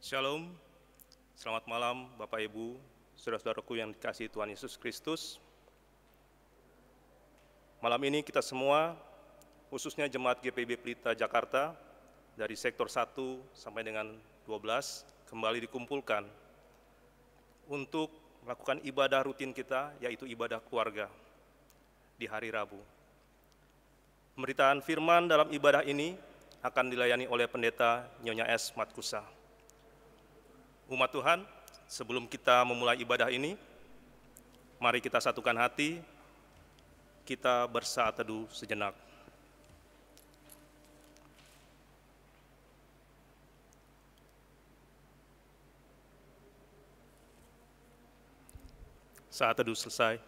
Shalom, selamat malam Bapak Ibu, saudara-saudaraku yang dikasihi Tuhan Yesus Kristus. Malam ini kita semua, khususnya Jemaat GPIB Pelita Jakarta, dari sektor 1 sampai dengan 12, kembali dikumpulkan untuk melakukan ibadah rutin kita, yaitu ibadah keluarga di hari Rabu. Pemberitaan firman dalam ibadah ini akan dilayani oleh Pendeta Nyonya S. Matkusa. Umat Tuhan, sebelum kita memulai ibadah ini, mari kita satukan hati, kita bersaat teduh sejenak. Saat teduh selesai.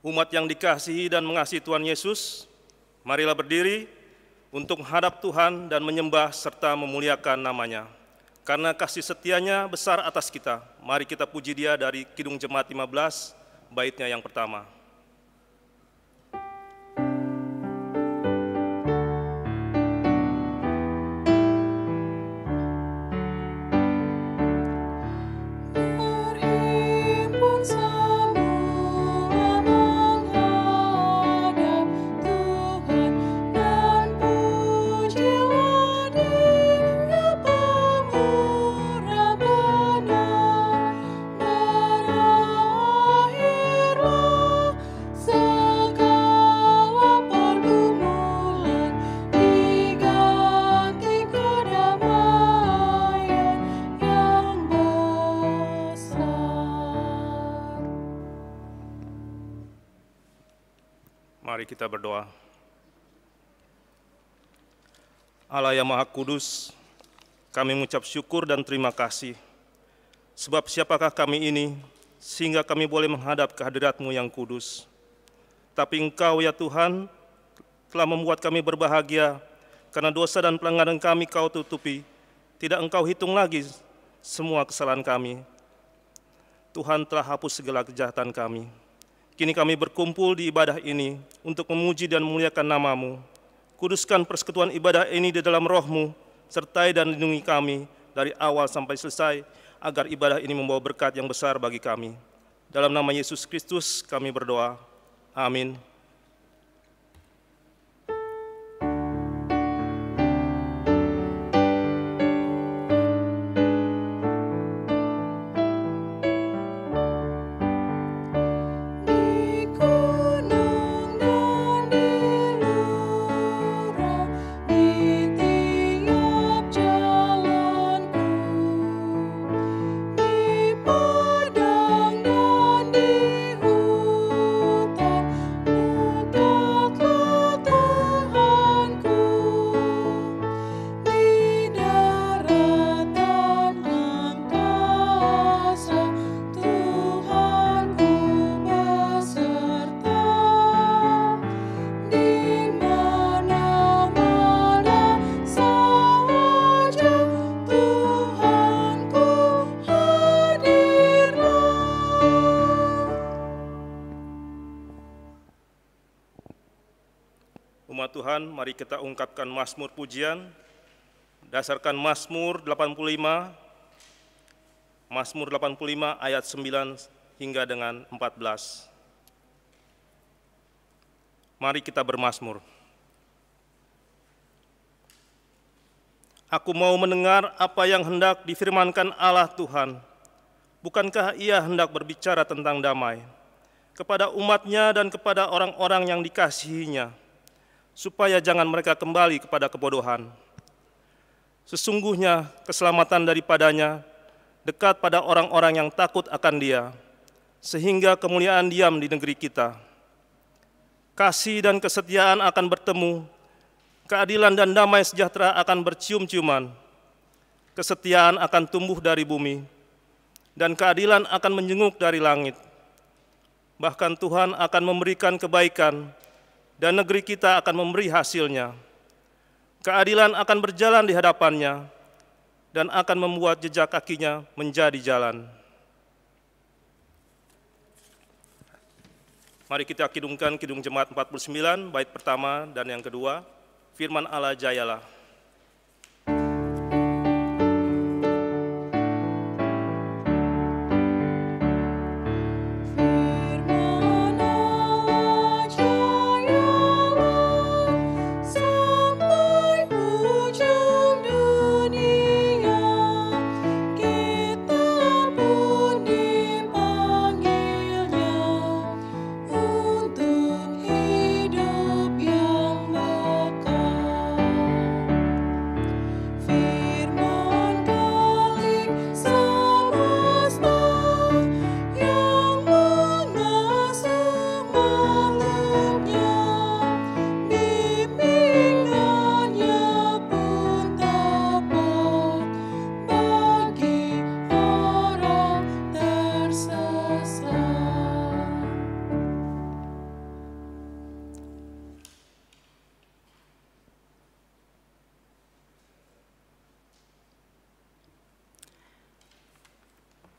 Umat yang dikasihi dan mengasihi Tuhan Yesus, marilah berdiri untuk menghadap Tuhan dan menyembah serta memuliakan nama-Nya. Karena kasih setia-Nya besar atas kita, mari kita puji Dia dari Kidung Jemaat 15, baitnya yang pertama. Mari kita berdoa. Allah yang Maha Kudus, kami mengucap syukur dan terima kasih. Sebab siapakah kami ini, sehingga kami boleh menghadap ke hadirat-Mu yang kudus. Tapi Engkau ya Tuhan, telah membuat kami berbahagia, karena dosa dan pelanggaran kami Kau tutupi. Tidak Engkau hitung lagi semua kesalahan kami. Tuhan telah hapus segala kejahatan kami. Kini kami berkumpul di ibadah ini untuk memuji dan memuliakan nama-Mu. Kuduskan persekutuan ibadah ini di dalam Roh-Mu, sertai dan lindungi kami dari awal sampai selesai, agar ibadah ini membawa berkat yang besar bagi kami. Dalam nama Yesus Kristus kami berdoa. Amin. Umat Tuhan, mari kita ungkapkan Mazmur pujian, dasarkan Mazmur 85 ayat 9 hingga dengan 14. Mari kita bermazmur. Aku mau mendengar apa yang hendak difirmankan Allah Tuhan. Bukankah Ia hendak berbicara tentang damai kepada umat-Nya dan kepada orang-orang yang dikasihi-Nya, supaya jangan mereka kembali kepada kebodohan. Sesungguhnya keselamatan daripadanya dekat pada orang-orang yang takut akan Dia, sehingga kemuliaan diam di negeri kita. Kasih dan kesetiaan akan bertemu, keadilan dan damai sejahtera akan bercium-ciuman. Kesetiaan akan tumbuh dari bumi, dan keadilan akan menjenguk dari langit. Bahkan Tuhan akan memberikan kebaikan, dan negeri kita akan memberi hasilnya. Keadilan akan berjalan di hadapannya, dan akan membuat jejak kakinya menjadi jalan. Mari kita kidungkan Kidung Jemaat 49, bait pertama dan yang kedua, firman Allah jayalah.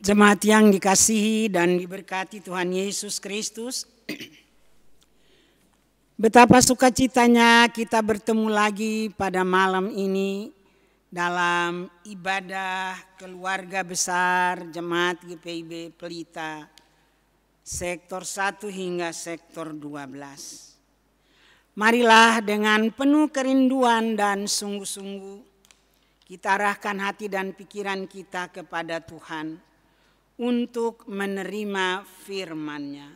Jemaat yang dikasihi dan diberkati Tuhan Yesus Kristus, betapa sukacitanya kita bertemu lagi pada malam ini dalam ibadah keluarga besar Jemaat GPIB Pelita sektor 1 hingga sektor 12. Marilah dengan penuh kerinduan dan sungguh-sungguh kita arahkan hati dan pikiran kita kepada Tuhan untuk menerima firman-Nya.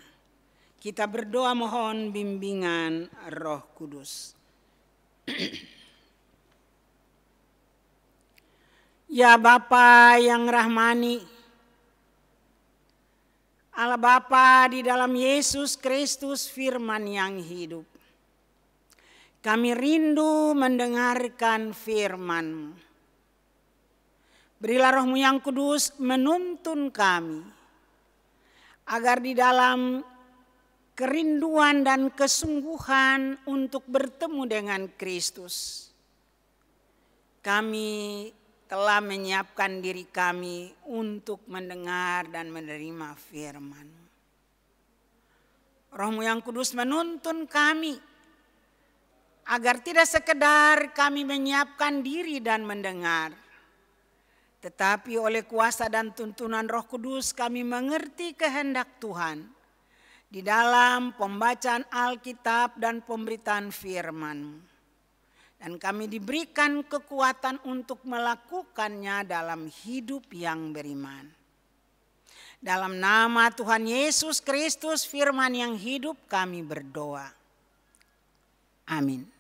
Kita berdoa mohon bimbingan Roh Kudus. Ya Bapa yang rahmani, Allah Bapa di dalam Yesus Kristus firman yang hidup. Kami rindu mendengarkan firman-Mu. Berilah Roh-Mu yang kudus menuntun kami, agar di dalam kerinduan dan kesungguhan untuk bertemu dengan Kristus, kami telah menyiapkan diri kami untuk mendengar dan menerima firman. Roh-Mu yang kudus menuntun kami, agar tidak sekedar kami menyiapkan diri dan mendengar, tetapi oleh kuasa dan tuntunan Roh Kudus kami mengerti kehendak Tuhan di dalam pembacaan Alkitab dan pemberitaan firman. Dan kami diberikan kekuatan untuk melakukannya dalam hidup yang beriman. Dalam nama Tuhan Yesus Kristus firman yang hidup kami berdoa. Amin.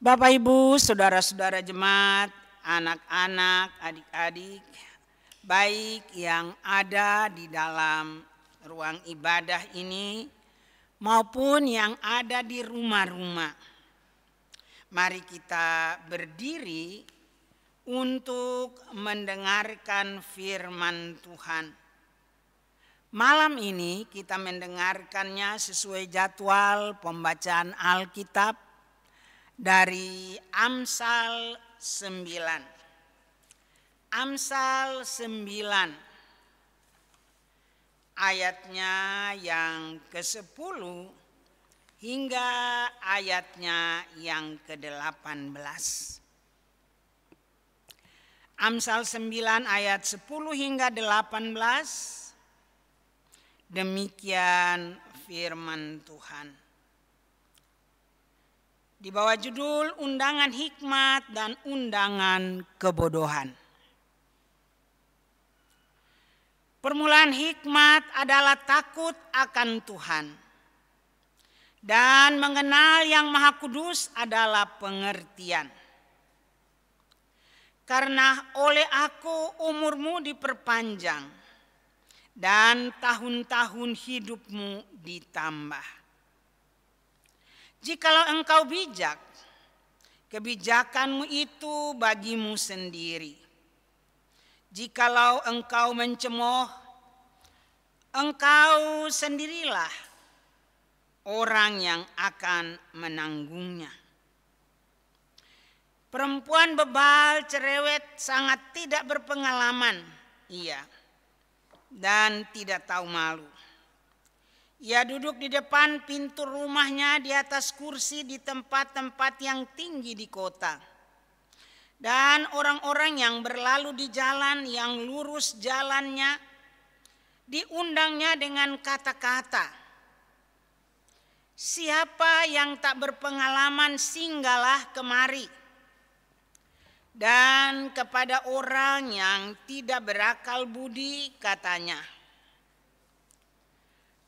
Bapak, Ibu, saudara-saudara jemaat, anak-anak, adik-adik, baik yang ada di dalam ruang ibadah ini maupun yang ada di rumah-rumah. Mari kita berdiri untuk mendengarkan firman Tuhan. Malam ini kita mendengarkannya sesuai jadwal pembacaan Alkitab dari Amsal 9. Amsal 9 ayatnya yang ke-10 hingga ayatnya yang ke-18. Amsal 9 ayat 10 hingga 18. Demikian firman Tuhan. Di bawah judul undangan hikmat dan undangan kebodohan. Permulaan hikmat adalah takut akan Tuhan. Dan mengenal yang Maha Kudus adalah pengertian. Karena oleh aku umurmu diperpanjang dan tahun-tahun hidupmu ditambah. Jikalau engkau bijak, kebijakanmu itu bagimu sendiri. Jikalau engkau mencemooh, engkau sendirilah orang yang akan menanggungnya. Perempuan bebal cerewet sangat tidak berpengalaman, ia, dan tidak tahu malu. Ia duduk di depan pintu rumahnya di atas kursi di tempat-tempat yang tinggi di kota. Dan orang-orang yang berlalu di jalan yang lurus jalannya diundangnya dengan kata-kata, "Siapa yang tak berpengalaman singgahlah kemari." Dan kepada orang yang tidak berakal budi katanya,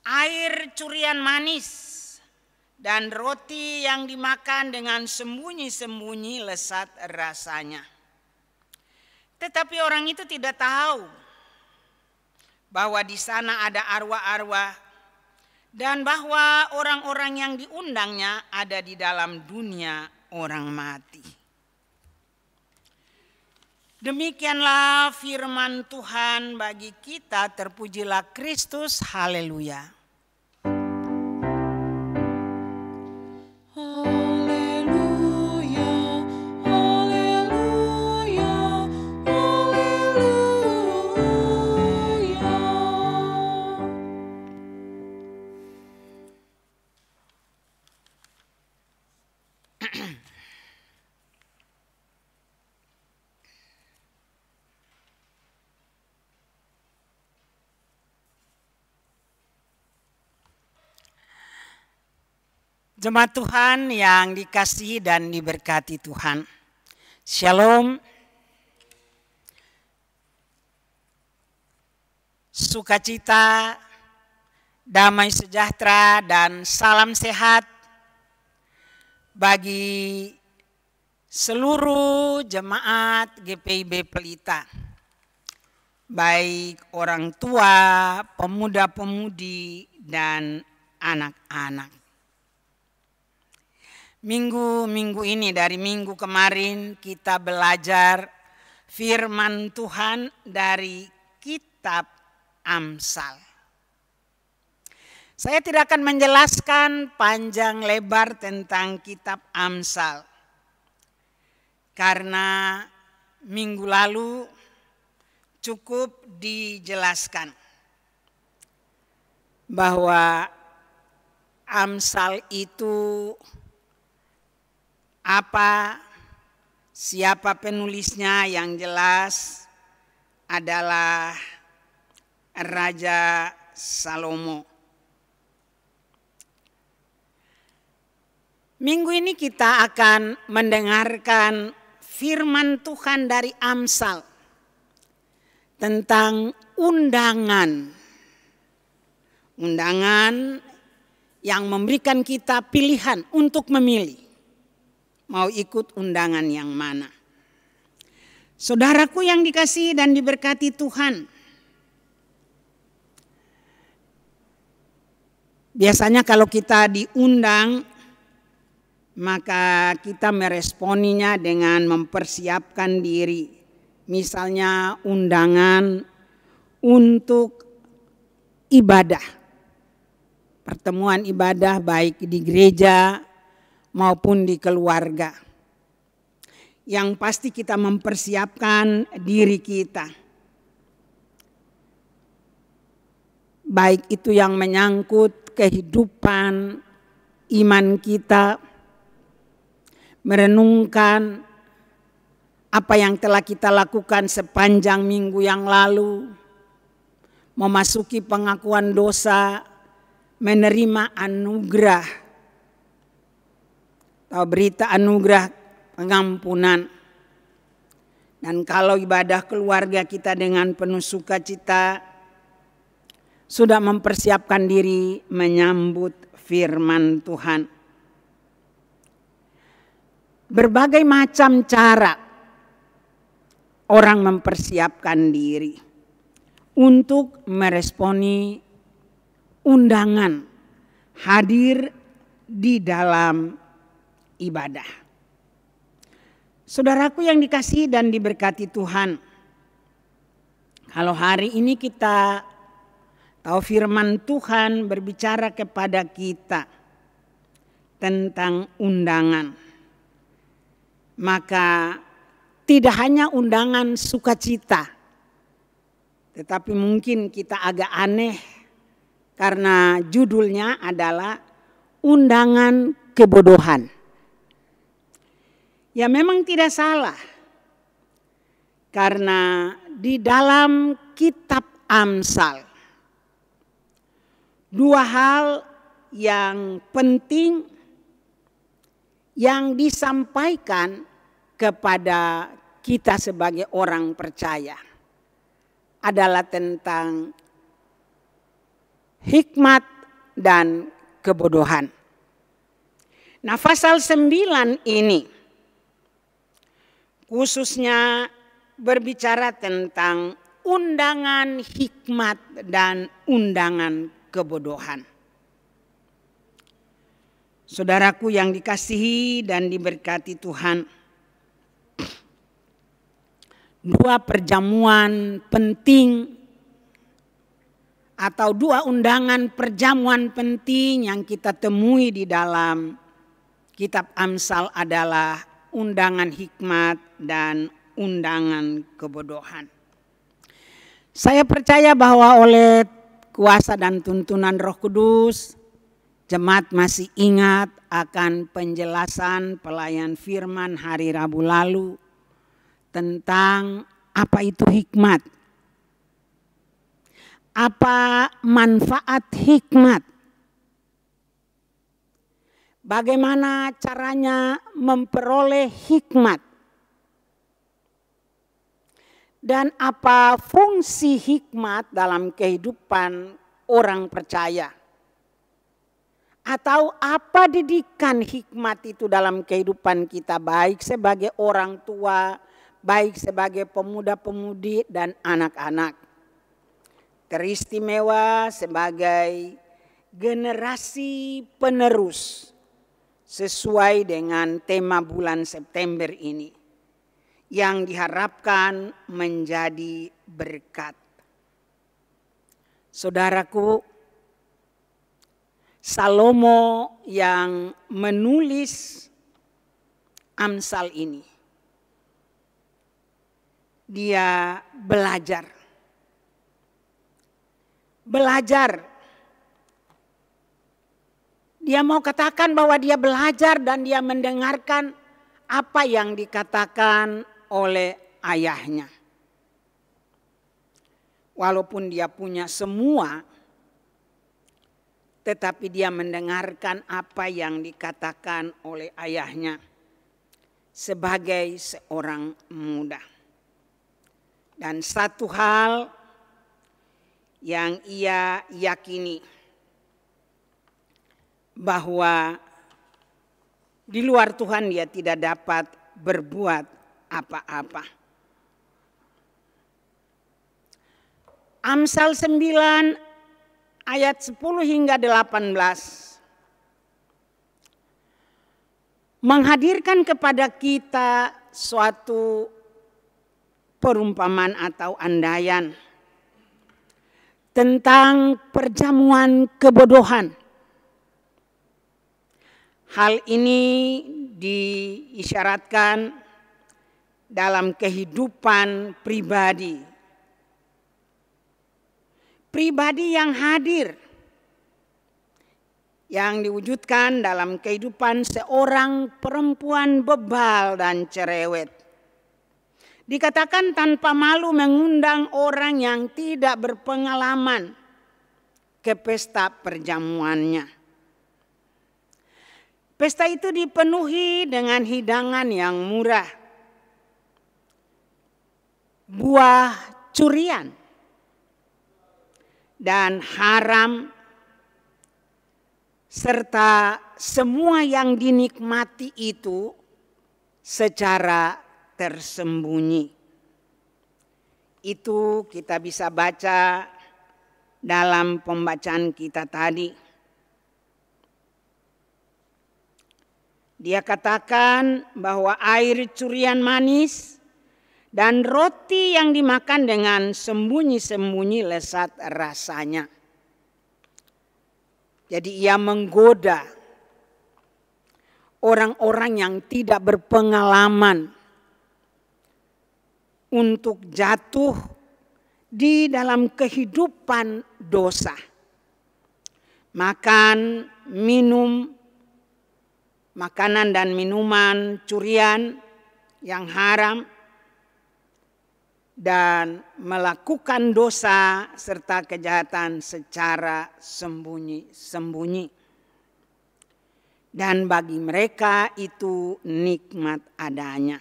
"Air curian manis dan roti yang dimakan dengan sembunyi-sembunyi lezat rasanya." Tetapi orang itu tidak tahu bahwa di sana ada arwah-arwah dan bahwa orang-orang yang diundangnya ada di dalam dunia orang mati. Demikianlah firman Tuhan bagi kita, terpujilah Kristus, haleluya. Haleluya, Jemaat Tuhan yang dikasihi dan diberkati Tuhan. Shalom. Sukacita, damai sejahtera dan salam sehat bagi seluruh jemaat GPIB Pelita. Baik orang tua, pemuda-pemudi dan anak-anak. Minggu ini dari minggu kemarin kita belajar firman Tuhan dari kitab Amsal. Saya tidak akan menjelaskan panjang lebar tentang kitab Amsal. Karena minggu lalu cukup dijelaskan bahwa Amsal itu apa, siapa penulisnya, yang jelas adalah Raja Salomo. Minggu ini kita akan mendengarkan firman Tuhan dari Amsal tentang undangan. Undangan yang memberikan kita pilihan untuk memilih. Mau ikut undangan yang mana? Saudaraku yang dikasihi dan diberkati Tuhan. Biasanya kalau kita diundang, maka kita meresponinya dengan mempersiapkan diri. Misalnya undangan untuk ibadah. Pertemuan ibadah baik di gereja maupun di keluarga. Yang pasti kita mempersiapkan diri kita. Baik itu yang menyangkut kehidupan iman kita, merenungkan apa yang telah kita lakukan sepanjang minggu yang lalu, memasuki pengakuan dosa, menerima anugerah atau berita anugerah pengampunan. Dan kalau ibadah keluarga kita dengan penuh sukacita, sudah mempersiapkan diri menyambut firman Tuhan. Berbagai macam cara orang mempersiapkan diri untuk meresponi undangan hadir di dalam ibadah. Saudaraku yang dikasihi dan diberkati Tuhan, kalau hari ini kita tahu firman Tuhan berbicara kepada kita tentang undangan, maka tidak hanya undangan sukacita, tetapi mungkin kita agak aneh karena judulnya adalah undangan kebodohan. Ya memang tidak salah, karena di dalam kitab Amsal dua hal yang penting yang disampaikan kepada kita sebagai orang percaya adalah tentang hikmat dan kebodohan. Nah, pasal 9 ini khususnya berbicara tentang undangan hikmat dan undangan kebodohan. Saudaraku yang dikasihi dan diberkati Tuhan, dua perjamuan penting atau dua undangan perjamuan penting yang kita temui di dalam kitab Amsal adalah undangan hikmat dan undangan kebodohan. Saya percaya bahwa oleh kuasa dan tuntunan Roh Kudus, jemaat masih ingat akan penjelasan pelayan firman hari Rabu lalu tentang apa itu hikmat. Apa manfaat hikmat? bagaimana caranya memperoleh hikmat. Dan apa fungsi hikmat dalam kehidupan orang percaya. Atau apa didikan hikmat itu dalam kehidupan kita, baik sebagai orang tua, baik sebagai pemuda-pemudi dan anak-anak. Teristimewa sebagai generasi penerus sesuai dengan tema bulan September ini yang diharapkan menjadi berkat. Saudaraku, Salomo yang menulis Amsal ini, dia belajar. Dia mau katakan bahwa dia belajar dan dia mendengarkan apa yang dikatakan oleh ayahnya. Walaupun dia punya semua, tetapi dia mendengarkan apa yang dikatakan oleh ayahnya sebagai seorang muda. Dan satu hal yang ia yakini, bahwa di luar Tuhan dia tidak dapat berbuat apa-apa. Amsal 9 ayat 10 hingga 18 menghadirkan kepada kita suatu perumpamaan atau andaian tentang perjamuan kebodohan. Hal ini diisyaratkan dalam kehidupan pribadi. Pribadi yang hadir, yang diwujudkan dalam kehidupan seorang perempuan bebal dan cerewet. Dikatakan tanpa malu mengundang orang yang tidak berpengalaman ke pesta perjamuannya. Pesta itu dipenuhi dengan hidangan yang murah, buah curian, dan haram, serta semua yang dinikmati itu secara tersembunyi. Itu kita bisa baca dalam pembacaan kita tadi. Dia katakan bahwa air curian manis dan roti yang dimakan dengan sembunyi-sembunyi lezat rasanya. Jadi ia menggoda orang-orang yang tidak berpengalaman untuk jatuh di dalam kehidupan dosa. Makan, minum, makanan dan minuman curian yang haram, dan melakukan dosa serta kejahatan secara sembunyi-sembunyi. Dan bagi mereka itu nikmat adanya.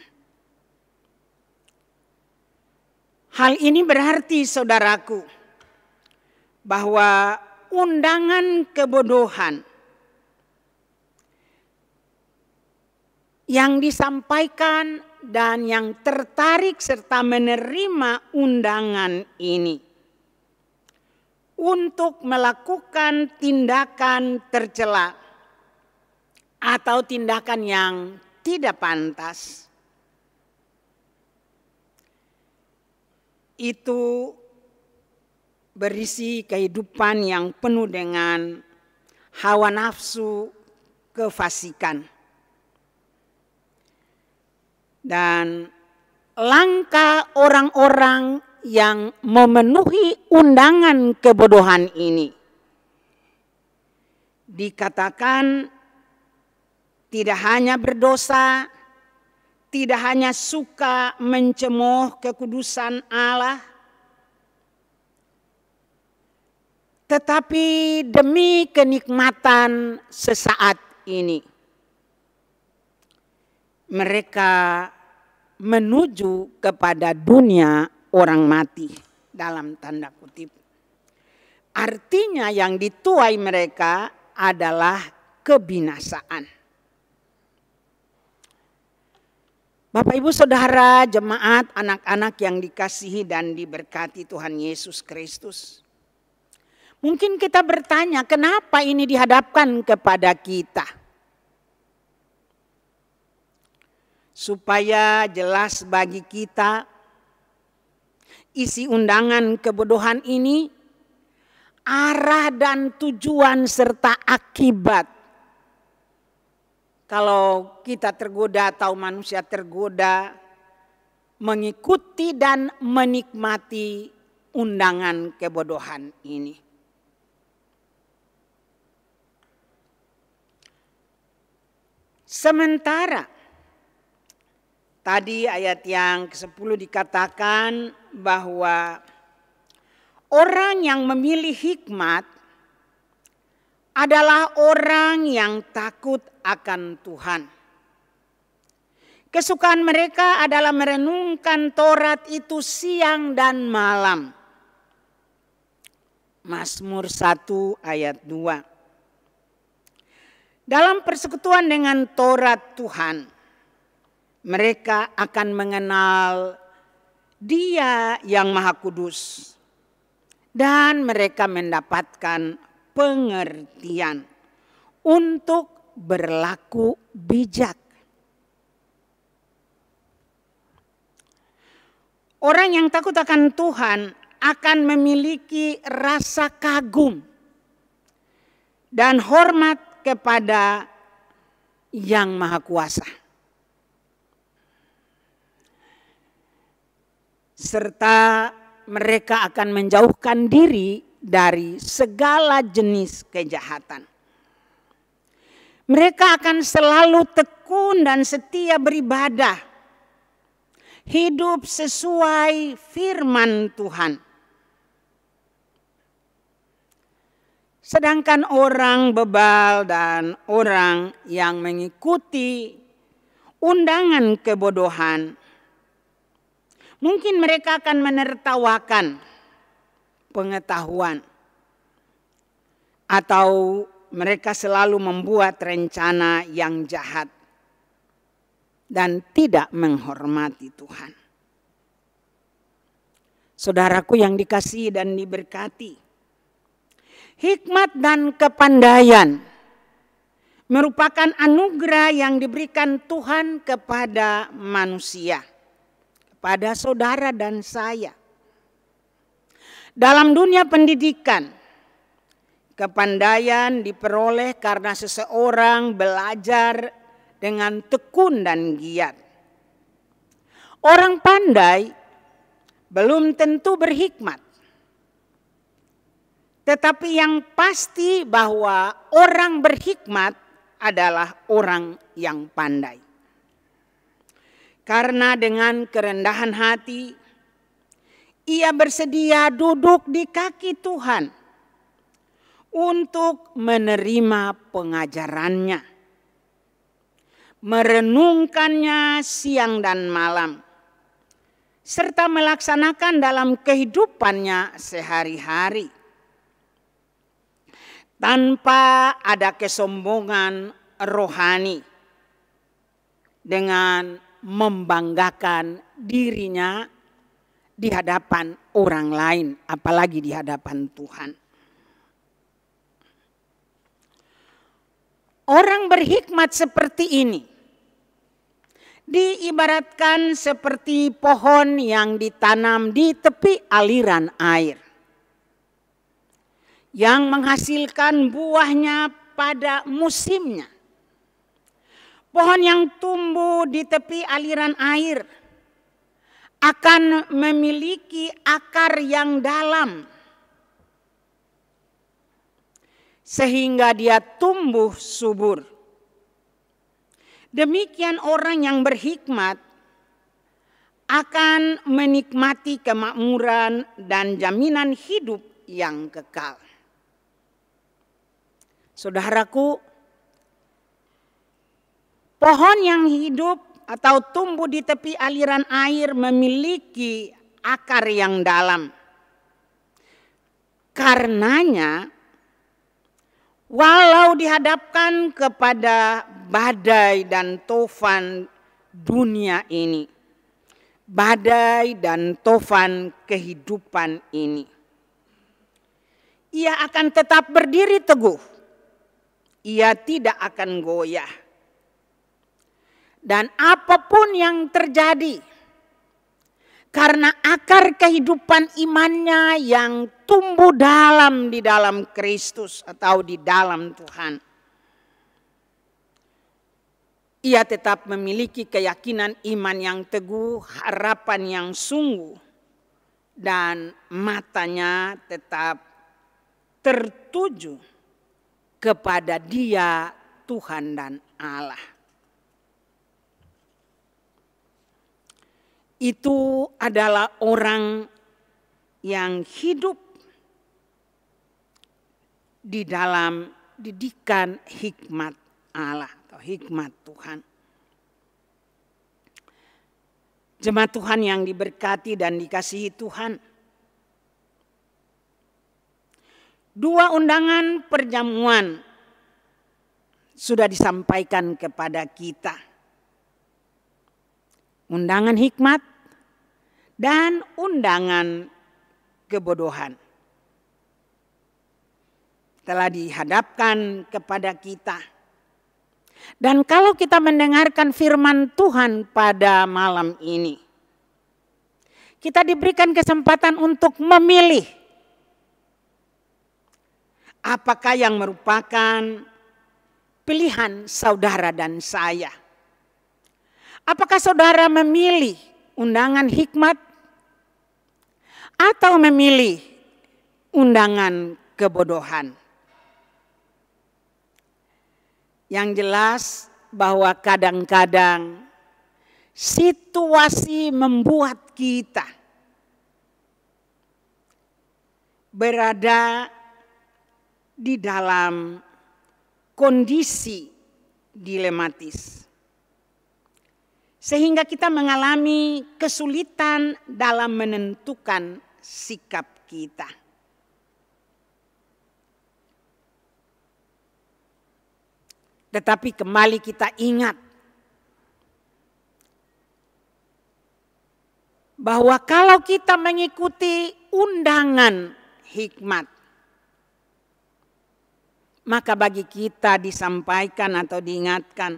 Hal ini berarti, saudaraku, bahwa undangan kebodohan yang disampaikan dan yang tertarik serta menerima undangan ini untuk melakukan tindakan tercela atau tindakan yang tidak pantas, itu berisi kehidupan yang penuh dengan hawa nafsu, kefasikan. Dan langkah orang-orang yang memenuhi undangan kebodohan ini dikatakan tidak hanya berdosa, tidak hanya suka mencemooh kekudusan Allah, tetapi demi kenikmatan sesaat ini mereka menuju kepada dunia orang mati dalam tanda kutip. Artinya yang dituai mereka adalah kebinasaan. Bapak, Ibu, Saudara, jemaat, anak-anak yang dikasihi dan diberkati Tuhan Yesus Kristus. Mungkin kita bertanya, kenapa ini dihadapkan kepada kita? Supaya jelas bagi kita, isi undangan kebodohan ini, arah dan tujuan serta akibat. Kalau kita tergoda atau manusia tergoda mengikuti dan menikmati undangan kebodohan ini. Sementara tadi ayat yang ke-10 dikatakan bahwa orang yang memilih hikmat adalah orang yang takut akan Tuhan. Kesukaan mereka adalah merenungkan Taurat itu siang dan malam. Mazmur 1 ayat 2. Dalam persekutuan dengan Taurat Tuhan, mereka akan mengenal Dia yang Maha Kudus. Dan mereka mendapatkan pengertian untuk berlaku bijak. Orang yang takut akan Tuhan akan memiliki rasa kagum dan hormat kepada Yang Maha Kuasa. Serta mereka akan menjauhkan diri dari segala jenis kejahatan. Mereka akan selalu tekun dan setia beribadah. Hidup sesuai firman Tuhan. Sedangkan orang bebal dan orang yang mengikuti undangan kebodohan, mungkin mereka akan menertawakan pengetahuan, atau mereka selalu membuat rencana yang jahat dan tidak menghormati Tuhan. Saudaraku yang dikasihi dan diberkati, hikmat dan kepandaian merupakan anugerah yang diberikan Tuhan kepada manusia, kepada saudara dan saya. Dalam dunia pendidikan, kepandaian diperoleh karena seseorang belajar dengan tekun dan giat. Orang pandai belum tentu berhikmat. Tetapi yang pasti bahwa orang berhikmat adalah orang yang pandai. Karena dengan kerendahan hati, ia bersedia duduk di kaki Tuhan untuk menerima pengajarannya, merenungkannya siang dan malam, serta melaksanakan dalam kehidupannya sehari-hari. Tanpa ada kesombongan rohani dengan membanggakan dirinya di hadapan orang lain, apalagi di hadapan Tuhan. Orang berhikmat seperti ini diibaratkan seperti pohon yang ditanam di tepi aliran air, yang menghasilkan buahnya pada musimnya. Pohon yang tumbuh di tepi aliran air akan memiliki akar yang dalam, sehingga dia tumbuh subur. Demikian orang yang berhikmat akan menikmati kemakmuran dan jaminan hidup yang kekal. Saudaraku, pohon yang hidup atau tumbuh di tepi aliran air memiliki akar yang dalam. Karenanya, walau dihadapkan kepada badai dan tofan dunia ini, badai dan tofan kehidupan ini, ia akan tetap berdiri teguh. Ia tidak akan goyah. Dan apapun yang terjadi, karena akar kehidupan imannya yang tumbuh dalam di dalam Kristus atau di dalam Tuhan, ia tetap memiliki keyakinan iman yang teguh, harapan yang sungguh, dan matanya tetap tertuju kepada Dia, Tuhan dan Allah. Itu adalah orang yang hidup di dalam didikan hikmat Allah atau hikmat Tuhan. Jemaat Tuhan yang diberkati dan dikasihi Tuhan, 2 undangan perjamuan sudah disampaikan kepada kita. Undangan hikmat dan undangan kebodohan telah dihadapkan kepada kita. Dan kalau kita mendengarkan firman Tuhan pada malam ini, kita diberikan kesempatan untuk memilih apakah yang merupakan pilihan saudara dan saya. Apakah saudara memilih undangan hikmat atau memilih undangan kebodohan? Yang jelas bahwa kadang-kadang situasi membuat kita berada di dalam kondisi dilematis, sehingga kita mengalami kesulitan dalam menentukan sikap kita. Tetapi kembali kita ingat bahwa kalau kita mengikuti undangan hikmat, maka bagi kita disampaikan atau diingatkan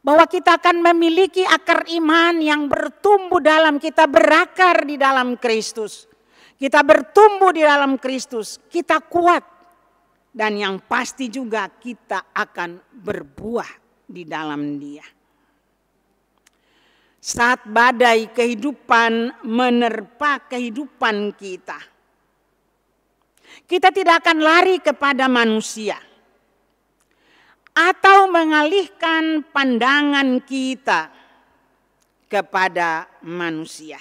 bahwa kita akan memiliki akar iman yang bertumbuh dalam, kita berakar di dalam Kristus. Kita bertumbuh di dalam Kristus, kita kuat. Dan yang pasti juga kita akan berbuah di dalam Dia. Saat badai kehidupan menerpa kehidupan kita, kita tidak akan lari kepada manusia atau mengalihkan pandangan kita kepada manusia,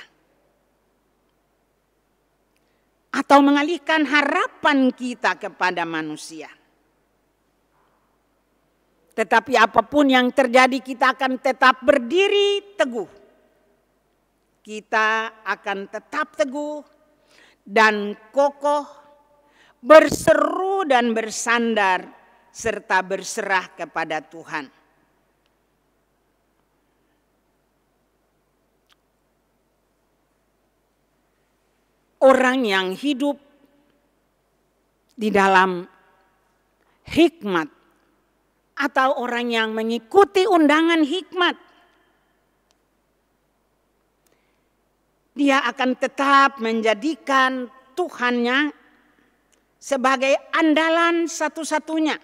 atau mengalihkan harapan kita kepada manusia. Tetapi apapun yang terjadi, kita akan tetap berdiri teguh. Kita akan tetap teguh dan kokoh, berseru dan bersandar, serta berserah kepada Tuhan. Orang yang hidup di dalam hikmat atau orang yang mengikuti undangan hikmat, dia akan tetap menjadikan Tuhannya sebagai andalan satu-satunya.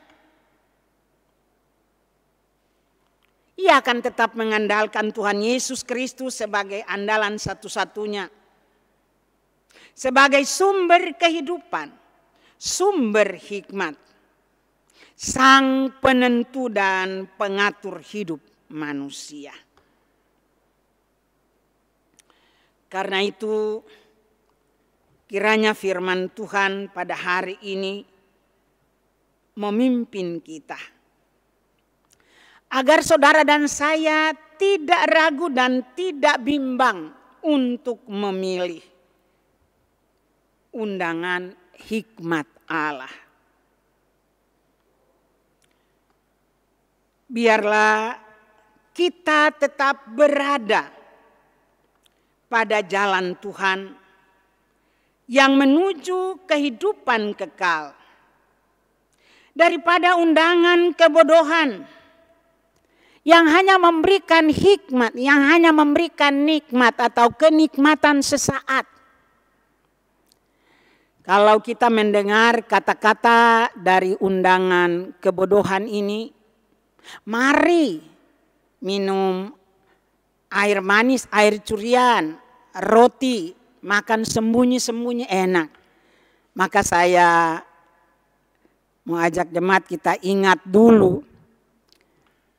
Ia akan tetap mengandalkan Tuhan Yesus Kristus sebagai andalan satu-satunya, sebagai sumber kehidupan, sumber hikmat, sang penentu dan pengatur hidup manusia. Karena itu, kiranya firman Tuhan pada hari ini memimpin kita, agar saudara dan saya tidak ragu dan tidak bimbang untuk memilih undangan hikmat Allah. Biarlah kita tetap berada pada jalan Tuhan yang menuju kehidupan kekal, daripada undangan kebodohan yang hanya memberikan hikmat, yang hanya memberikan nikmat atau kenikmatan sesaat. Kalau kita mendengar kata-kata dari undangan kebodohan ini, mari minum air manis, air curian, roti, makan sembunyi-sembunyi enak. Maka saya mau ajak jemaat kita ingat dulu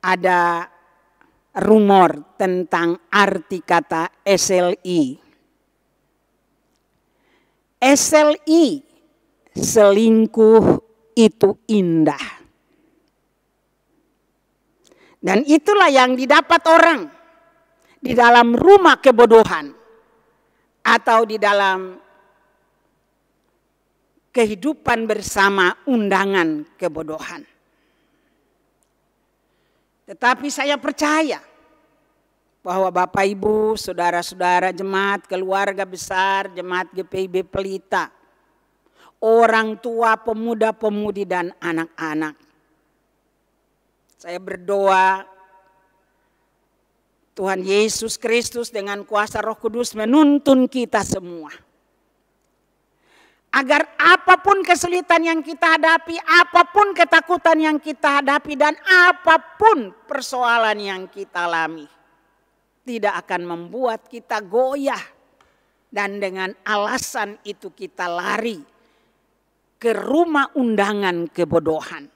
ada rumor tentang arti kata SLI. SLI, selingkuh itu indah. Dan itulah yang didapat orang di dalam rumah kebodohan atau di dalam kehidupan bersama undangan kebodohan. Tetapi saya percaya bahwa Bapak Ibu, saudara-saudara jemaat, keluarga besar, jemaat GPIB Pelita, orang tua, pemuda-pemudi dan anak-anak, saya berdoa Tuhan Yesus Kristus dengan kuasa Roh Kudus menuntun kita semua. Agar apapun kesulitan yang kita hadapi, apapun ketakutan yang kita hadapi, dan apapun persoalan yang kita alami, tidak akan membuat kita goyah. Dan dengan alasan itu kita lari ke rumah undangan kebodohan.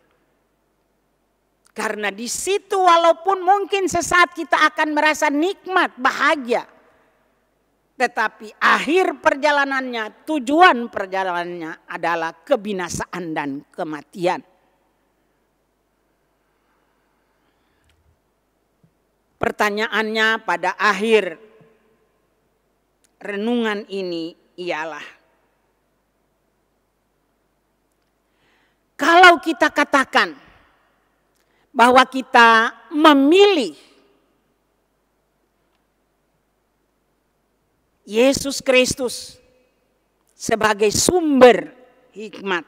Karena di situ walaupun mungkin sesaat kita akan merasa nikmat, bahagia, tetapi akhir perjalanannya, tujuan perjalanannya adalah kebinasaan dan kematian. Pertanyaannya pada akhir renungan ini ialah, kalau kita katakan bahwa kita memilih Yesus Kristus sebagai sumber hikmat,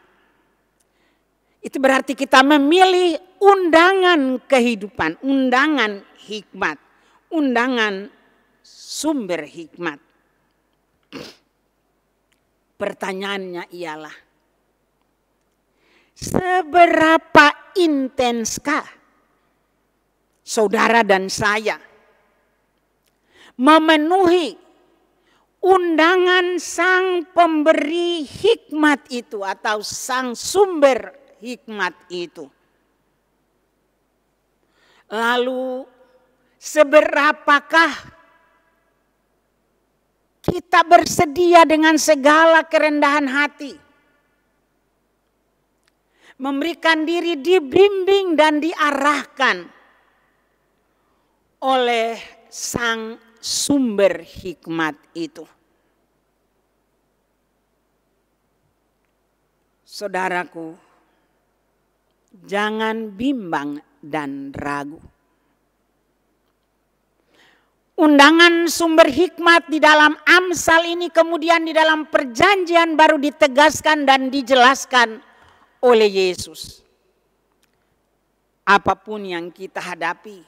itu berarti kita memilih undangan kehidupan, undangan hikmat, undangan sumber hikmat. Pertanyaannya ialah, seberapa intenskah saudara dan saya memenuhi undangan sang pemberi hikmat itu atau sang sumber hikmat itu? Lalu seberapakah kita bersedia dengan segala kerendahan hati memberikan diri dibimbing dan diarahkan oleh sang sumber hikmat itu? Saudaraku, jangan bimbang dan ragu. Undangan sumber hikmat di dalam Amsal ini kemudian di dalam perjanjian baru ditegaskan dan dijelaskan oleh Yesus. Apapun yang kita hadapi,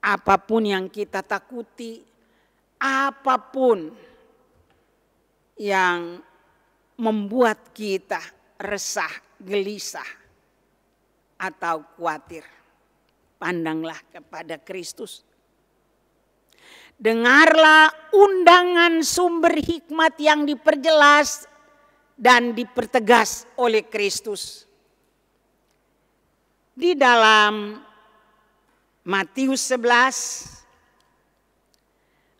apapun yang kita takuti, apapun yang membuat kita resah, gelisah, atau khawatir, pandanglah kepada Kristus. Dengarlah undangan sumber hikmat yang diperjelas dan dipertegas oleh Kristus. Di dalam Matius 11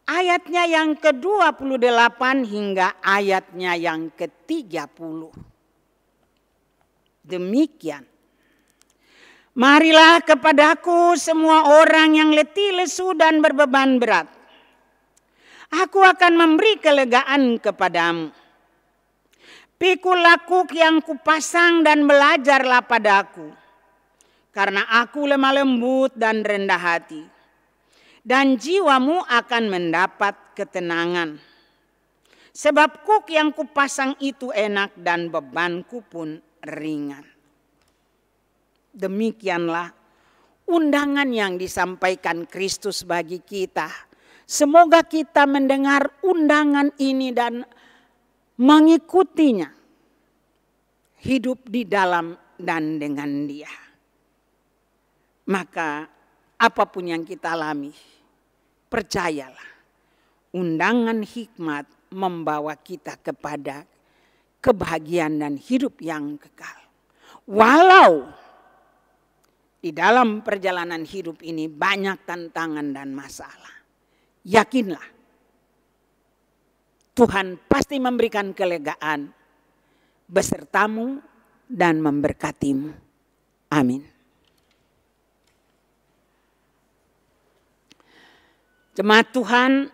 ayatnya yang ke-28 hingga ayatnya yang ke-30. Demikian. Marilah kepadaku semua orang yang letih, lesu dan berbeban berat. Aku akan memberi kelegaan kepadamu. Pikul lakuk yang kupasang dan belajarlah padaku. Karena aku lemah lembut dan rendah hati. Dan jiwamu akan mendapat ketenangan. Sebab kuk yang kupasang itu enak dan bebanku pun ringan. Demikianlah undangan yang disampaikan Kristus bagi kita. Semoga kita mendengar undangan ini dan mengikutinya. Hidup di dalam dan dengan Dia. Maka apapun yang kita alami, percayalah. Undangan hikmat membawa kita kepada kebahagiaan dan hidup yang kekal. Walau di dalam perjalanan hidup ini banyak tantangan dan masalah. Yakinlah, Tuhan pasti memberikan kelegaan besertamu dan memberkatimu. Amin. Jemaat Tuhan,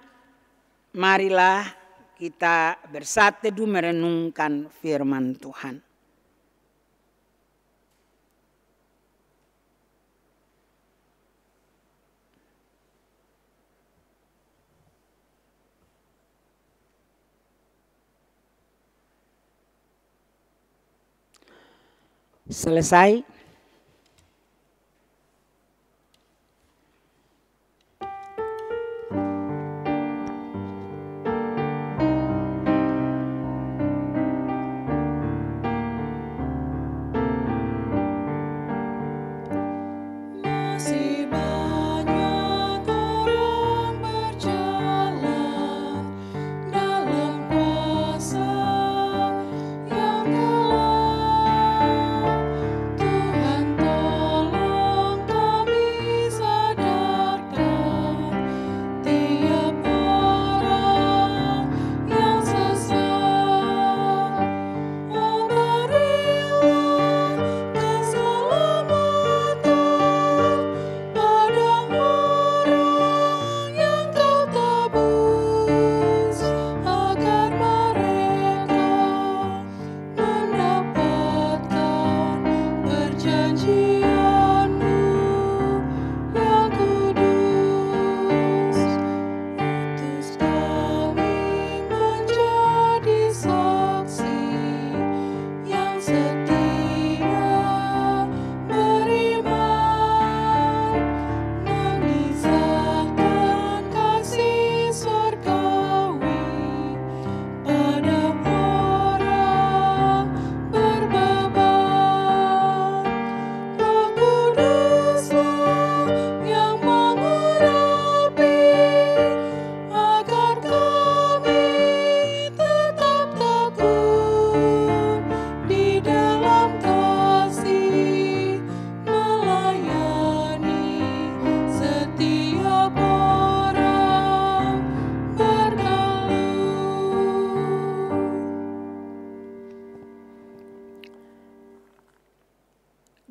marilah kita bersatu teduh merenungkan firman Tuhan. Selesai.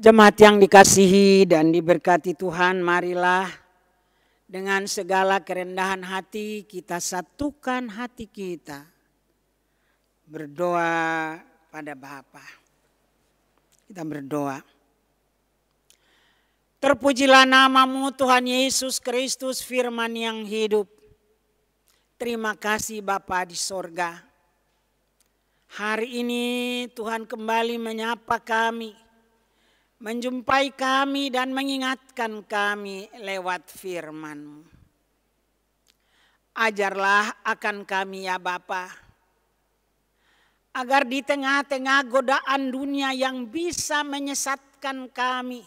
Jemaat yang dikasihi dan diberkati Tuhan, marilah dengan segala kerendahan hati kita satukan hati kita. Berdoa pada Bapa. Kita berdoa. Terpujilah namamu Tuhan Yesus Kristus, firman yang hidup. Terima kasih Bapa di sorga. Hari ini Tuhan kembali menyapa kami. Menjumpai kami dan mengingatkan kami lewat firman-Mu. Ajarlah akan kami ya Bapa, agar di tengah-tengah godaan dunia yang bisa menyesatkan kami,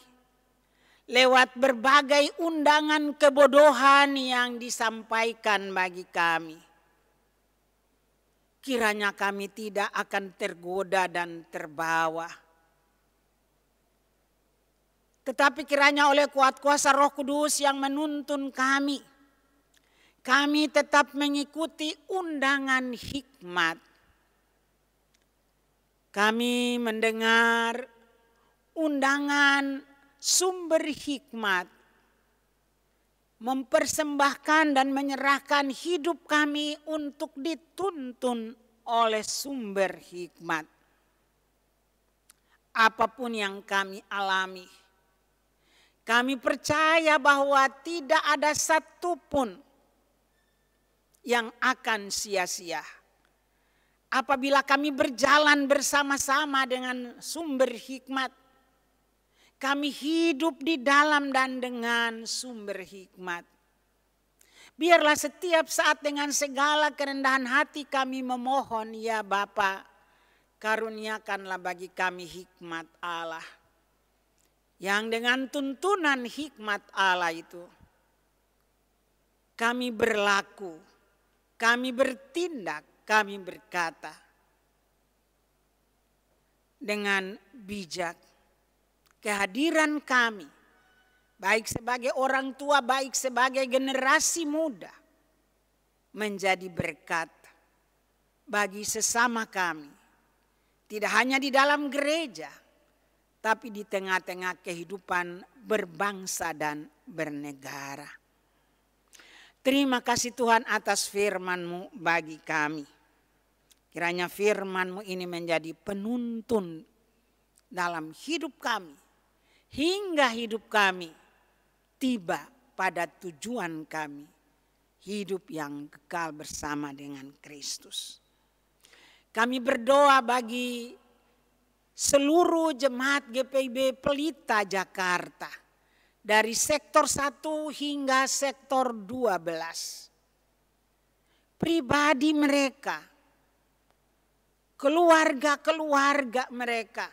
lewat berbagai undangan kebodohan yang disampaikan bagi kami, kiranya kami tidak akan tergoda dan terbawa. Tetapi kiranya oleh kuat kuasa Roh Kudus yang menuntun kami tetap mengikuti undangan hikmat. Kami mendengar undangan sumber hikmat, mempersembahkan dan menyerahkan hidup kami untuk dituntun oleh sumber hikmat. Apapun yang kami alami, kami percaya bahwa tidak ada satupun yang akan sia-sia apabila kami berjalan bersama-sama dengan sumber hikmat. Kami hidup di dalam dan dengan sumber hikmat. Biarlah setiap saat dengan segala kerendahan hati kami memohon, ya Bapa, karuniakanlah bagi kami hikmat Allah. Yang dengan tuntunan hikmat Allah itu, kami berlaku, kami bertindak, kami berkata dengan bijak. Kehadiran kami, baik sebagai orang tua, baik sebagai generasi muda, menjadi berkat bagi sesama kami. Tidak hanya di dalam gereja, tapi di tengah-tengah kehidupan berbangsa dan bernegara. Terima kasih Tuhan atas firman-Mu bagi kami. Kiranya firman-Mu ini menjadi penuntun dalam hidup kami, hingga hidup kami tiba pada tujuan kami, hidup yang kekal bersama dengan Kristus. Kami berdoa bagi seluruh jemaat GPIB Pelita Jakarta, dari sektor 1 hingga sektor 12. Pribadi mereka, keluarga-keluarga mereka,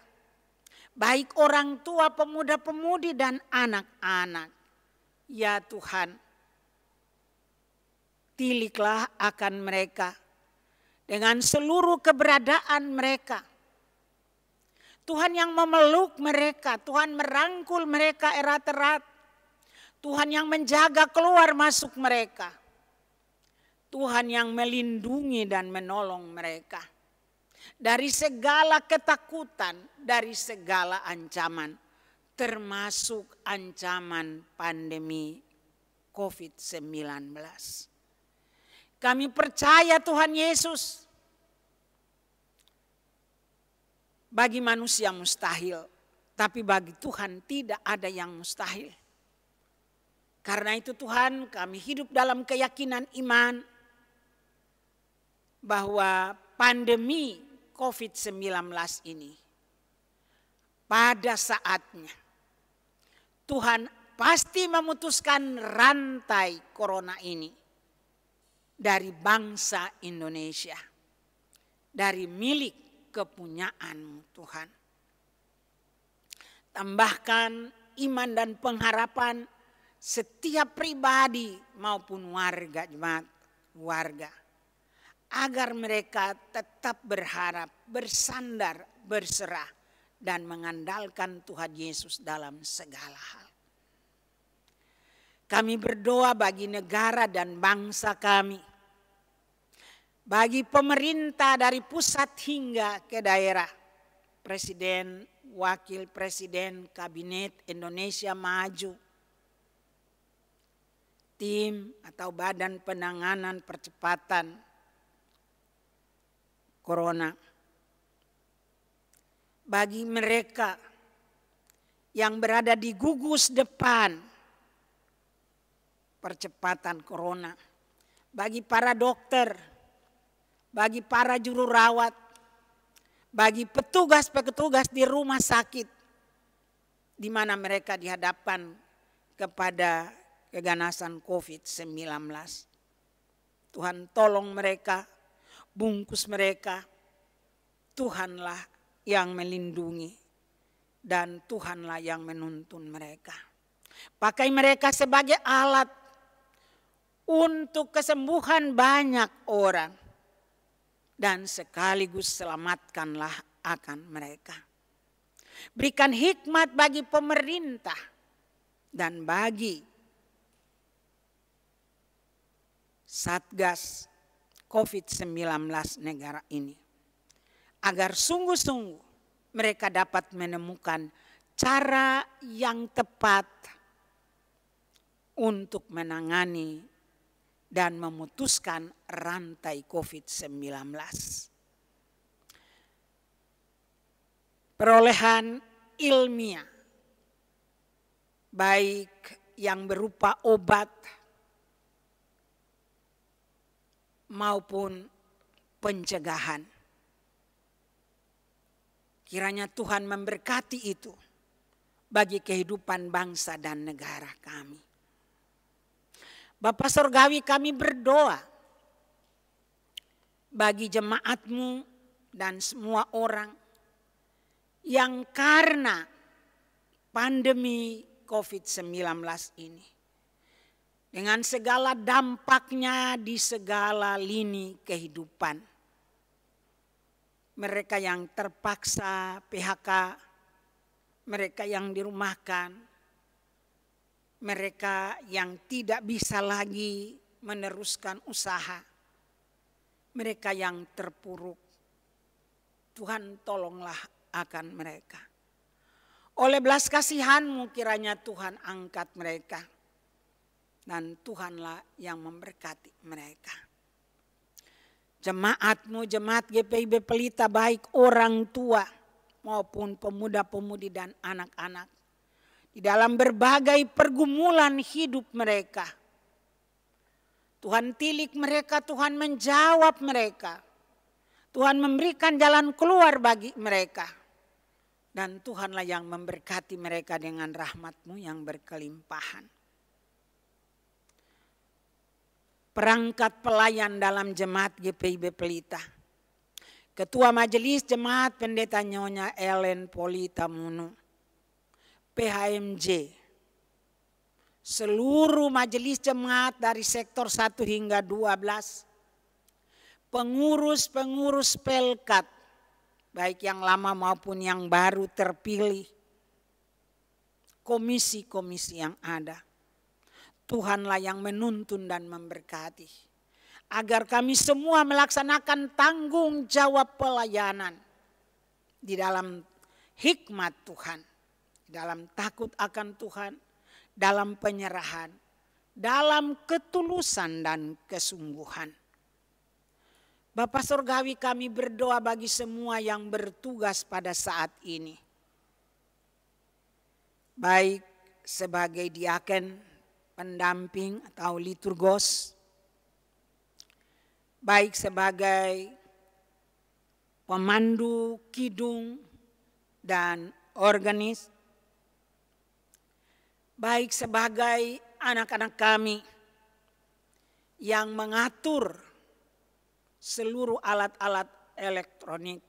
baik orang tua, pemuda-pemudi dan anak-anak. Ya Tuhan, tiliklah akan mereka dengan seluruh keberadaan mereka. Tuhan yang memeluk mereka, Tuhan merangkul mereka erat-erat. Tuhan yang menjaga keluar masuk mereka. Tuhan yang melindungi dan menolong mereka dari segala ketakutan, dari segala ancaman, termasuk ancaman pandemi COVID-19. Kami percaya Tuhan Yesus, bagi manusia mustahil, tapi bagi Tuhan tidak ada yang mustahil. Karena itu Tuhan, kami hidup dalam keyakinan iman bahwa pandemi COVID-19 ini pada saatnya Tuhan pasti memutuskan rantai corona ini dari bangsa Indonesia, dari milik kepunyaan-Mu Tuhan. Tambahkan iman dan pengharapan setiap pribadi maupun warga jemaat, warga, agar mereka tetap berharap, bersandar, berserah, dan mengandalkan Tuhan Yesus dalam segala hal. Kami berdoa bagi negara dan bangsa kami, bagi pemerintah dari pusat hingga ke daerah, Presiden, Wakil Presiden, Kabinet Indonesia Maju, tim atau Badan Penanganan Percepatan Corona, bagi mereka yang berada di gugus depan percepatan corona, bagi para dokter, bagi para juru rawat, bagi petugas-petugas di rumah sakit, di mana mereka dihadapkan kepada keganasan COVID-19. Tuhan tolong mereka, bungkus mereka. Tuhanlah yang melindungi dan Tuhanlah yang menuntun mereka. Pakai mereka sebagai alat untuk kesembuhan banyak orang dan sekaligus selamatkanlah akan mereka. Berikan hikmat bagi pemerintah dan bagi Satgas COVID-19 negara ini, agar sungguh-sungguh mereka dapat menemukan cara yang tepat untuk menangani dan memutuskan rantai COVID-19. Perolehan ilmiah, baik yang berupa obat maupun pencegahan. Kiranya Tuhan memberkati itu bagi kehidupan bangsa dan negara kami. Bapa Sorgawi, kami berdoa bagi jemaat-Mu dan semua orang yang karena pandemi COVID-19 ini, dengan segala dampaknya di segala lini kehidupan, mereka yang terpaksa PHK, mereka yang dirumahkan, mereka yang tidak bisa lagi meneruskan usaha, mereka yang terpuruk, Tuhan tolonglah akan mereka. Oleh belas kasihan-Mu kiranya Tuhan angkat mereka, dan Tuhanlah yang memberkati mereka. Jemaat-Mu, jemaat GPIB Pelita, baik orang tua maupun pemuda-pemudi dan anak-anak, di dalam berbagai pergumulan hidup mereka, Tuhan tilik mereka, Tuhan menjawab mereka, Tuhan memberikan jalan keluar bagi mereka, dan Tuhanlah yang memberkati mereka dengan rahmat-Mu yang berkelimpahan. Perangkat pelayan dalam jemaat GPIB Pelita, Ketua Majelis Jemaat Pendeta Nyonya Ellen Polita Munu, PHMJ, seluruh majelis jemaat dari sektor 1 hingga 12, pengurus-pengurus Pelkat, baik yang lama maupun yang baru terpilih, komisi-komisi yang ada, Tuhanlah yang menuntun dan memberkati, agar kami semua melaksanakan tanggung jawab pelayanan di dalam hikmat Tuhan, dalam takut akan Tuhan, dalam penyerahan, dalam ketulusan dan kesungguhan. Bapa Sorgawi, kami berdoa bagi semua yang bertugas pada saat ini, baik sebagai diaken, pendamping atau liturgos, baik sebagai pemandu kidung dan organis, baik sebagai anak-anak kami yang mengatur seluruh alat-alat elektronik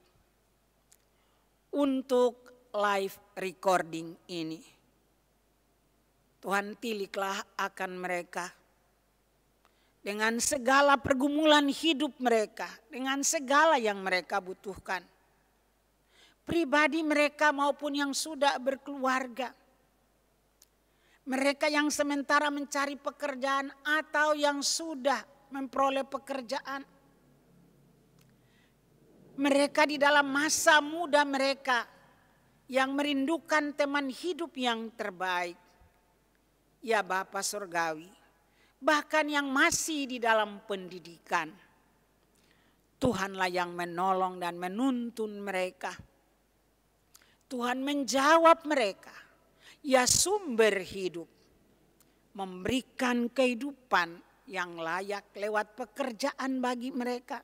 untuk live recording ini. Tuhan tiliklah akan mereka dengan segala pergumulan hidup mereka, dengan segala yang mereka butuhkan, pribadi mereka maupun yang sudah berkeluarga, mereka yang sementara mencari pekerjaan atau yang sudah memperoleh pekerjaan, mereka di dalam masa muda mereka yang merindukan teman hidup yang terbaik. Ya Bapa Sorgawi, bahkan yang masih di dalam pendidikan, Tuhanlah yang menolong dan menuntun mereka. Tuhan menjawab mereka, ya sumber hidup, memberikan kehidupan yang layak lewat pekerjaan bagi mereka,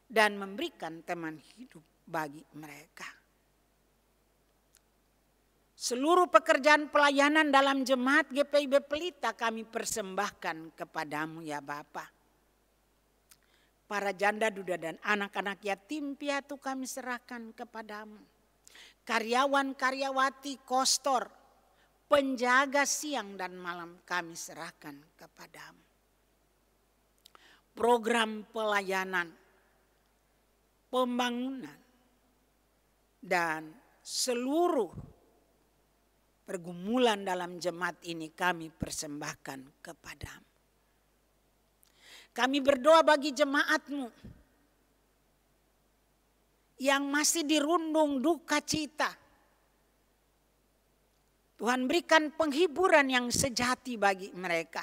dan memberikan teman hidup bagi mereka. Seluruh pekerjaan pelayanan dalam jemaat GPIB Pelita kami persembahkan kepadamu ya Bapa. Para janda, duda dan anak-anak yatim piatu kami serahkan kepadamu. Karyawan-karyawati, kostor, penjaga siang dan malam kami serahkan kepadamu. Program pelayanan, pembangunan, dan seluruh pergumulan dalam jemaat ini kami persembahkan kepadamu. Kami berdoa bagi jemaat-Mu yang masih dirundung duka cita Tuhan berikan penghiburan yang sejati bagi mereka.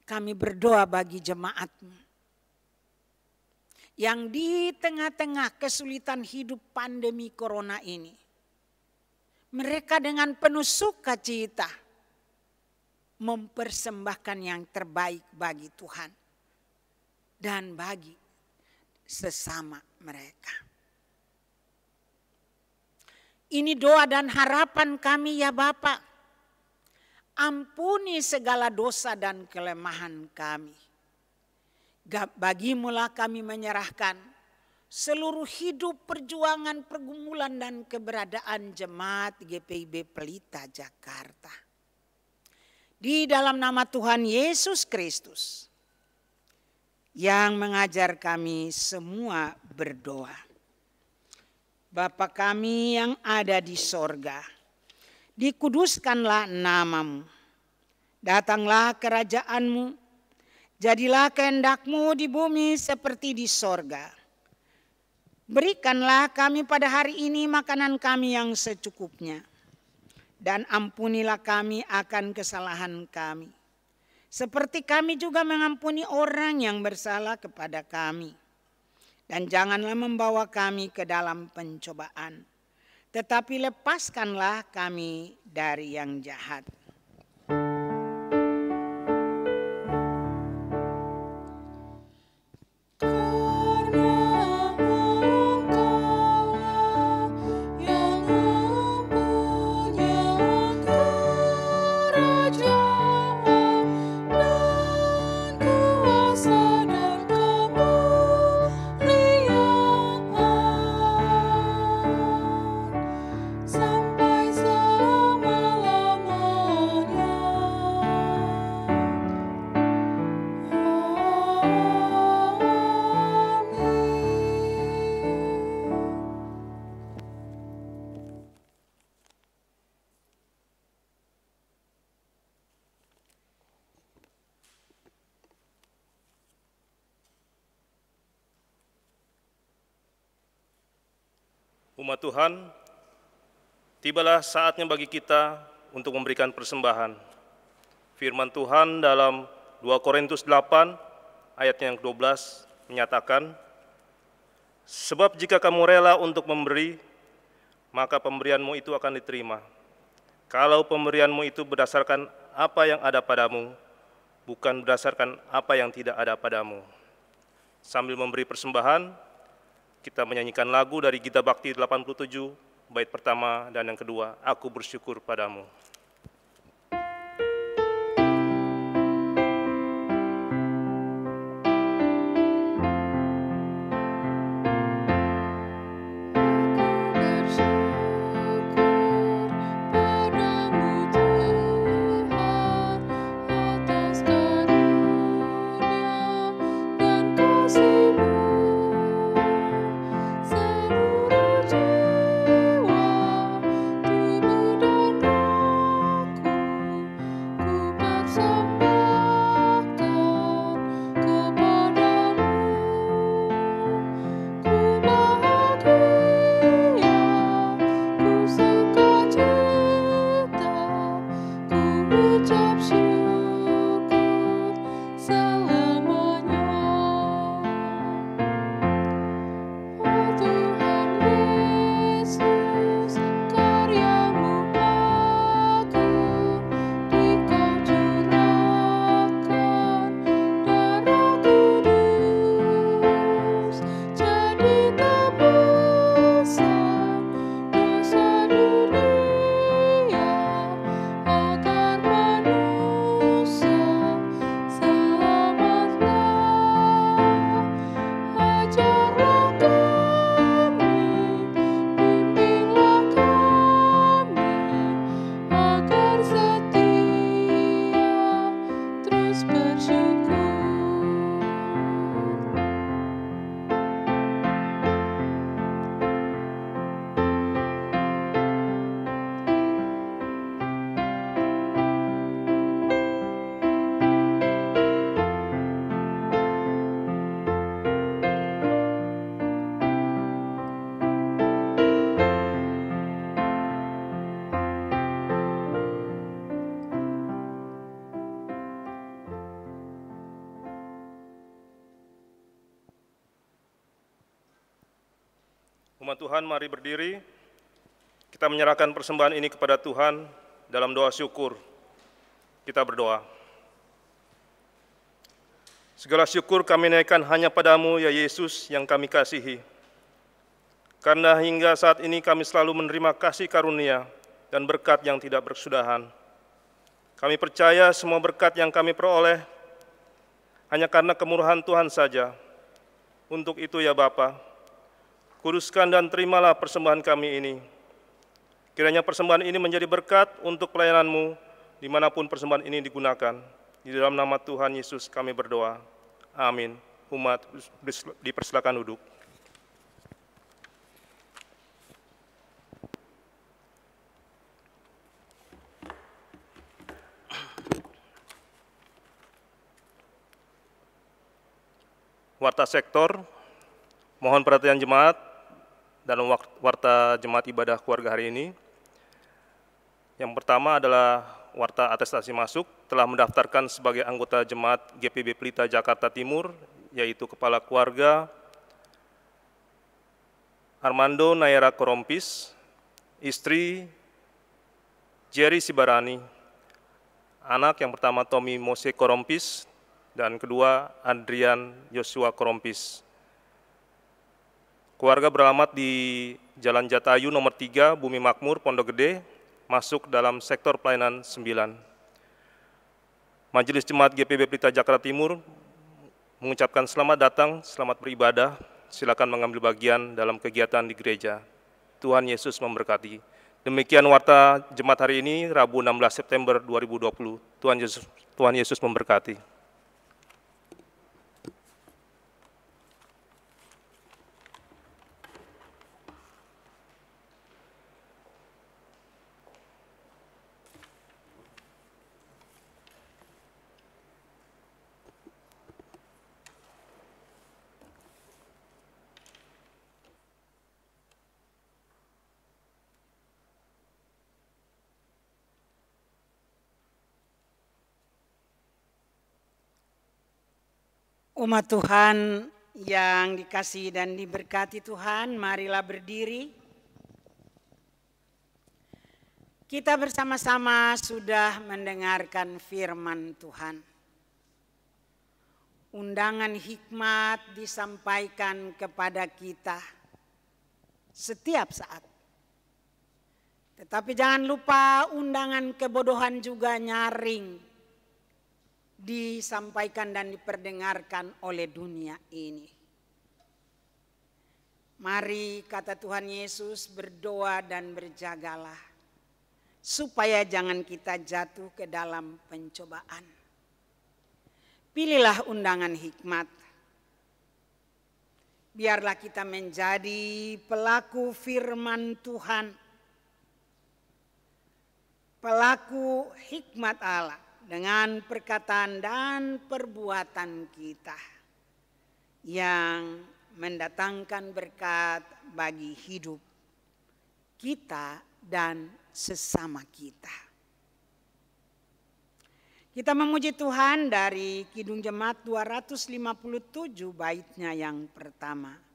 Kami berdoa bagi jemaat-Mu yang di tengah-tengah kesulitan hidup pandemi corona ini, mereka dengan penuh sukacita mempersembahkan yang terbaik bagi Tuhan dan bagi sesama mereka. Ini doa dan harapan kami ya Bapa. Ampuni segala dosa dan kelemahan kami. Bagimulah kami menyerahkan seluruh hidup, perjuangan, pergumulan dan keberadaan jemaat GPIB Pelita Jakarta. Di dalam nama Tuhan Yesus Kristus yang mengajar kami semua berdoa. Bapa kami yang ada di sorga, dikuduskanlah nama-Mu. Datanglah kerajaan-Mu, jadilah kehendak-Mu di bumi seperti di sorga. Berikanlah kami pada hari ini makanan kami yang secukupnya. Dan ampunilah kami akan kesalahan kami. Seperti kami juga mengampuni orang yang bersalah kepada kami. Dan janganlah membawa kami ke dalam pencobaan, tetapi lepaskanlah kami dari yang jahat. Umat Tuhan, tibalah saatnya bagi kita untuk memberikan persembahan. Firman Tuhan dalam 2 Korintus 8 ayat yang ke-12 menyatakan, sebab jika kamu rela untuk memberi, maka pemberianmu itu akan diterima. Kalau pemberianmu itu berdasarkan apa yang ada padamu, bukan berdasarkan apa yang tidak ada padamu. Sambil memberi persembahan, kita menyanyikan lagu dari Gita Bakti 87, bait pertama dan yang kedua, Aku Bersyukur Padamu. Seluruh jiwa, tubuh dan roh Umat Tuhan, mari berdiri. Kita menyerahkan persembahan ini kepada Tuhan dalam doa syukur. Kita berdoa. Segala syukur kami naikkan hanya padamu, ya Yesus, yang kami kasihi. Karena hingga saat ini kami selalu menerima kasih karunia dan berkat yang tidak berkesudahan. Kami percaya semua berkat yang kami peroleh hanya karena kemurahan Tuhan saja. Untuk itu ya Bapa, kuduskan dan terimalah persembahan kami ini. Kiranya persembahan ini menjadi berkat untuk pelayanan-Mu dimanapun persembahan ini digunakan. Di dalam nama Tuhan Yesus kami berdoa. Amin. Umat dipersilakan duduk. Warta sektor, mohon perhatian jemaat dalam warta jemaat ibadah keluarga hari ini. Yang pertama adalah warta atestasi masuk, telah mendaftarkan sebagai anggota jemaat GPB Pelita Jakarta Timur, yaitu Kepala Keluarga Armando Nayara Korompis, istri Jerry Sibarani, anak yang pertama Tommy Mose Korompis, dan kedua Adrian Joshua Korompis. Keluarga beralamat di Jalan Jatayu nomor 3, Bumi Makmur, Pondok Gede, masuk dalam sektor pelayanan 9. Majelis Jemaat GPB Pelita Jakarta Timur mengucapkan selamat datang, selamat beribadah, silakan mengambil bagian dalam kegiatan di gereja. Tuhan Yesus memberkati. Demikian warta jemaat hari ini, Rabu 16 September 2020. Tuhan Yesus memberkati. Umat Tuhan yang dikasihi dan diberkati Tuhan, marilah berdiri. Kita bersama-sama sudah mendengarkan firman Tuhan. Undangan hikmat disampaikan kepada kita setiap saat. Tetapi jangan lupa undangan kebodohan juga nyaring disampaikan dan diperdengarkan oleh dunia ini. Mari, kata Tuhan Yesus, berdoa dan berjagalah supaya jangan kita jatuh ke dalam pencobaan. Pilihlah undangan hikmat. Biarlah kita menjadi pelaku firman Tuhan, pelaku hikmat Allah dengan perkataan dan perbuatan kita yang mendatangkan berkat bagi hidup kita dan sesama kita. Kita memuji Tuhan dari Kidung Jemaat 257 baitnya yang pertama.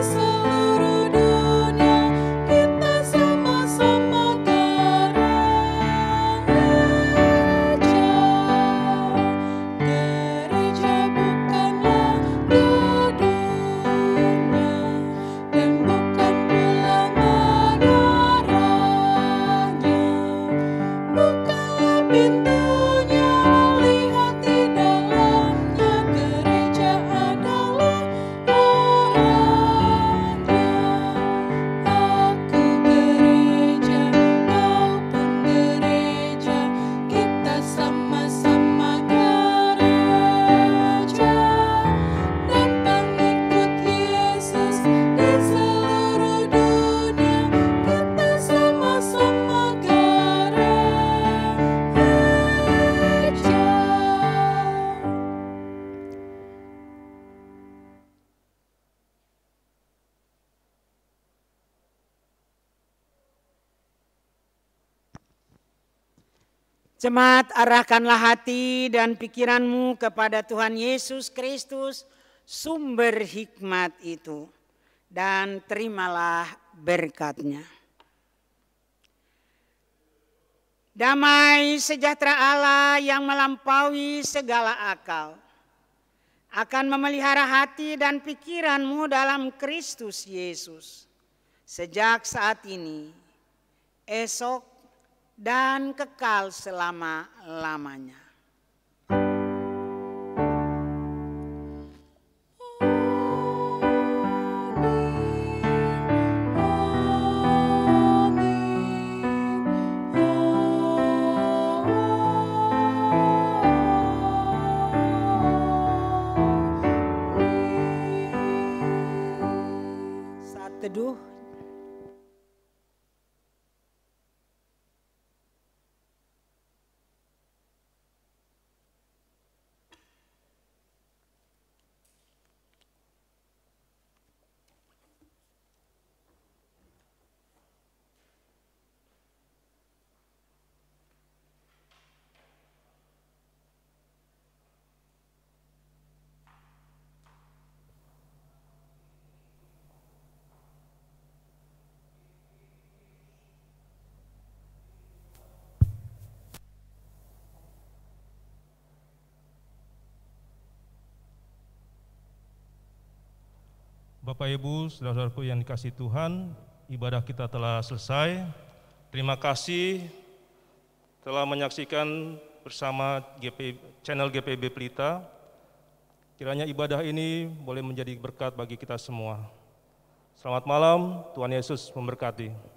Seluruh dunia kita sama-sama Jemaat, arahkanlah hati dan pikiranmu kepada Tuhan Yesus Kristus, sumber hikmat itu, dan terimalah berkat-Nya. Damai sejahtera Allah yang melampaui segala akal akan memelihara hati dan pikiranmu dalam Kristus Yesus sejak saat ini, esok, dan kekal selama-lamanya. Saat teduh, Bapak Ibu, saudara-saudaraku yang dikasihi Tuhan, ibadah kita telah selesai. Terima kasih telah menyaksikan bersama channel GPIB Pelita. Kiranya ibadah ini boleh menjadi berkat bagi kita semua. Selamat malam, Tuhan Yesus memberkati.